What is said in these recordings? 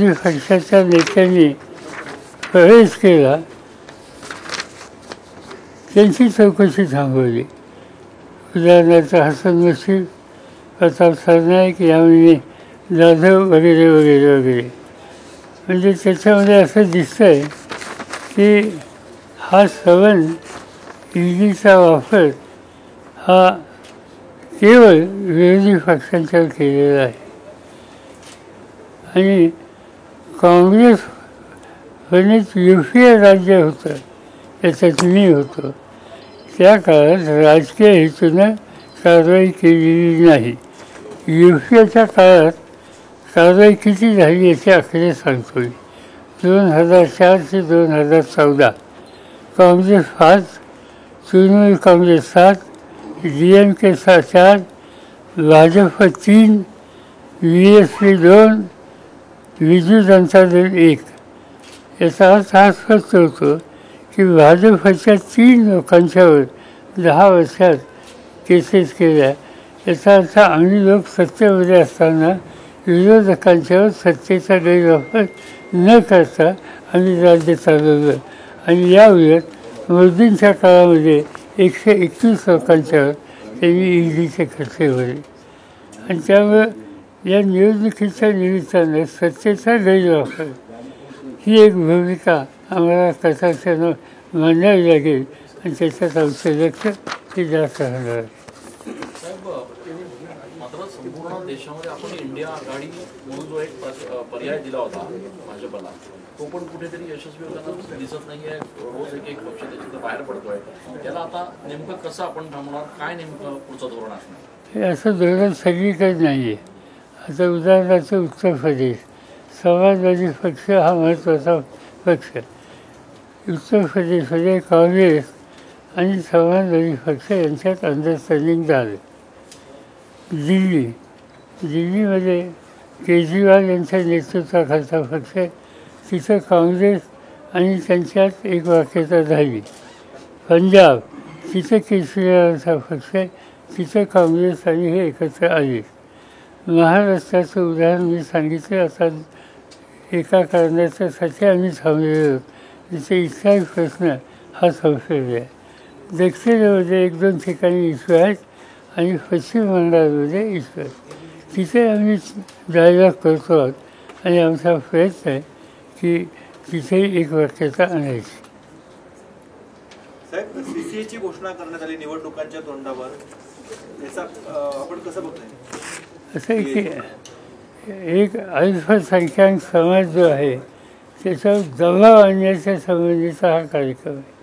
पक्षाच्या नेत्यांनी प्रवेश केला त्यांची चौकशी थांबवली. उदाहरणार्थ हसन मुश्रीफ, प्रताप सरनाईक, यामिनी जाधव वगैरे वगैरे वगैरे. म्हणजे त्याच्यामध्ये असं दिसतं आहे की हा श्रवण ईडीचा वापर हा केवळ विरोधी पक्षांच्यावर केलेला आहे. आणि काँग्रेस होण्यात UPA राज्य होतं, त्याच्यात मी होतो. त्या काळात राजकीय हेतूनं कारवाई केलेली नाही. UPAच्या काळात कारवाई किती झाली याचे आकडे सांगतो. 2004 ते 2014 काँग्रेस 5, तृणमूल काँग्रेस 7, DMK 4, भाजप 3, VSP 2, बिजू जनता दल 1. याचा अर्थ हा स्पष्ट होतो की भाजपच्या 3 लोकांच्यावर 10 वर्षात केसेस केल्या. याचा अर्थ आम्ही लोक सत्तेमध्ये असताना विरोधकांच्यावर सत्तेचा गैरवापर न करता आम्ही राज्य चालवलं. आणि याउलट मोदींच्या काळामध्ये 121 लोकांच्यावर त्यांनी ईडीचे खर्चे भरले. आणि त्यामुळं या निवडणुकीच्या निमित्तानं सत्तेचा गैरवापर ही एक भूमिका आम्हाला कथाच्यानं मांडावी लागेल आणि त्याच्यात आमचं लक्ष हे जास्त राहणार आहे. मात्र संपूर्ण देशामध्ये आपण इंडिया आघाडी म्हणून जो एक पर्याय दिला होता भाजपला, तो पण कुठेतरी यशस्वी होताना दिसत नाहीये. रोज एक पक्ष त्याच्यात बाहेर पडतोय. त्याला आता नेमकं कसं आपण थांबवणार, काय नेमकं पुढचं धोरण असणार? हे असं धोरण सगळीकडे नाही आहे. आता उदाहरणार्थ उत्तर प्रदेश, समाजवादी पक्ष हा महत्त्वाचा पक्ष. उत्तर प्रदेशमध्ये काँग्रेस आणि समाजवादी पक्ष यांच्यात अंडरस्टँडिंग झालं. दिल्लीमध्ये केजरीवाल यांच्या नेतृत्वाखालचा पक्ष, तिथं काँग्रेस आणि त्यांच्यात एक वाक्यता झाली. पंजाब, तिथं केजरीवालांचा पक्ष, तिथं काँग्रेस आणि हे एकत्र आले. महाराष्ट्राचं उदाहरण मी सांगितलं. आता एका कारणाच्यासाठी आम्ही थांबलेलो तिथे इथलाही प्रश्न हा संशय आहे. दक्षिणेमध्ये 1-2 ठिकाणी इश्यू आहेत आणि पश्चिम बंगालमध्ये इश्यू आहेत. तिथे आम्ही डायलॉग करतो आहोत आणि आमचा प्रयत्न आहे की तिथेही एक वाक्यता आणायची. साहेब, CCAची घोषणा करण्यात आली निवडणुकांच्या तोंडावर, याचा आपण कसं बघताय? असं आहे की एक अल्पसंख्याक समाज जो आहे त्याच्यावर दबाव आणण्याच्या संबंधीचा हा कार्यक्रम आहे.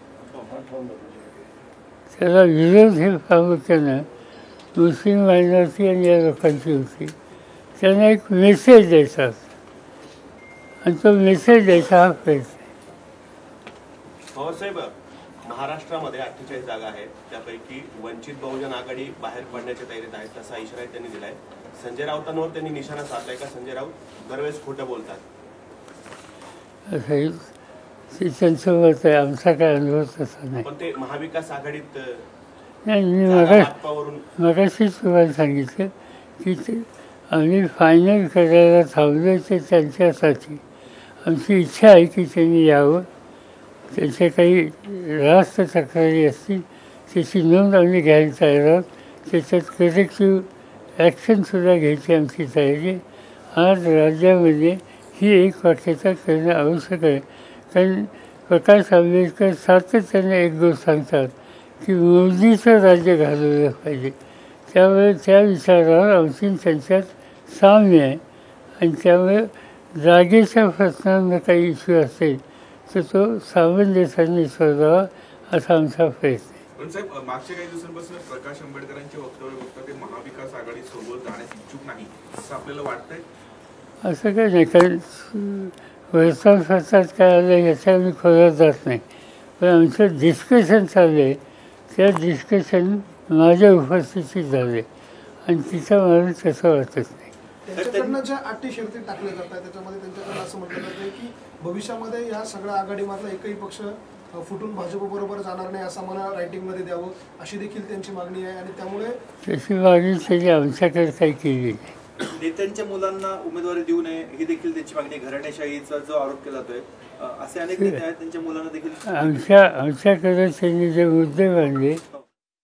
त्याला विरोध हे प्रामुख्यानं मुस्लिम मायनॉरिटी आणि या लोकांची होती. त्यांना एक मेसेज द्यायचा आणि तो मेसेज द्यायचा हा प्रयत्न आहे. पवारसाहेब, महाराष्ट्रामध्ये 48 जागा आहेत, त्यापैकी वंचित बहुजन आघाडी बाहेर पडण्याच्या तयारीत आहे, तसा इशारा त्यांनी दिलाय. संजय राऊतांवर त्यांनी निशाणा साधलाय का? संजय राऊत दरवेळेस खोटं बोलतात. त्यांचं मत आहे, आमचा काय अनुभव तसा नाही. पण ते महाविकास आघाडीत नाही. मी मगाशीच तुम्हाला सांगितलं की ते आम्ही फायनल करायला थांबलो ते त्यांच्यासाठी. आमची इच्छा आहे की त्यांनी यावं. त्याच्या काही रास्त तक्रारी असतील त्याची नोंद आम्ही घ्यायला तयार आहोत. त्याच्यात करेक्टिव्ह ॲक्शनसुद्धा घ्यायची आमची तयारी आहे. आज राज्यामध्ये ही एक वाक्यता करणं आवश्यक आहे. कारण प्रकाश आंबेडकर सातत्याने एक गोष्ट सांगतात की मोदीचं राज्य घालवलं पाहिजे. त्यामुळे त्या विचारावर आमची त्यांच्यात साम्य आहे आणि त्यामुळे जागेच्या प्रश्नांना काही इश्यू असेल तर तो सामंजस्याने सोडवावा असा आमचा प्रयत्न आहे. पण साहेब, मागच्या काही दिवसांपासून प्रकाश आंबेडकरांचे वक्तव्य बघता ते महाविकास आघाडी सोबत जाण्यास इच्छुक नाही असं आपल्याला वाटतंय? असं काही नाही. कारण वर्तमानपत्रात काय आलं याच्या मी खोलात जात नाही. पण आमचं डिस्कशन चाललं आहे. त्या डिस्कशन माझ्या उपस्थितीत झाले आणि तिथं मला तसं वाटत नाही. त्यांच्याकडनं ज्या अटी शर्ती टाकल्या जातात त्याच्यामध्ये त्यांच्याकडनं असं म्हटलं जातं की भविष्यामध्ये या सगळ्या आघाडीमधला एकही पक्ष फुटून भाजपबरोबर जाणार नाही असं मला रायटिंगमध्ये द्यावं अशी देखील त्यांची मागणी आहे. आणि त्यामुळे तशी मागणी त्यांनी आमच्याकडे काही केली नाही. नेत्यांच्या मुलांना उमेदवारी देऊ नये ही देखील त्यांची मागणी, घराणेशाहीचा जो आरोप केला जातोय, असे अनेक नेते आहेत त्यांच्या मुलांना देखील आमच्याकडे त्यांनी जे मुद्दे मांडले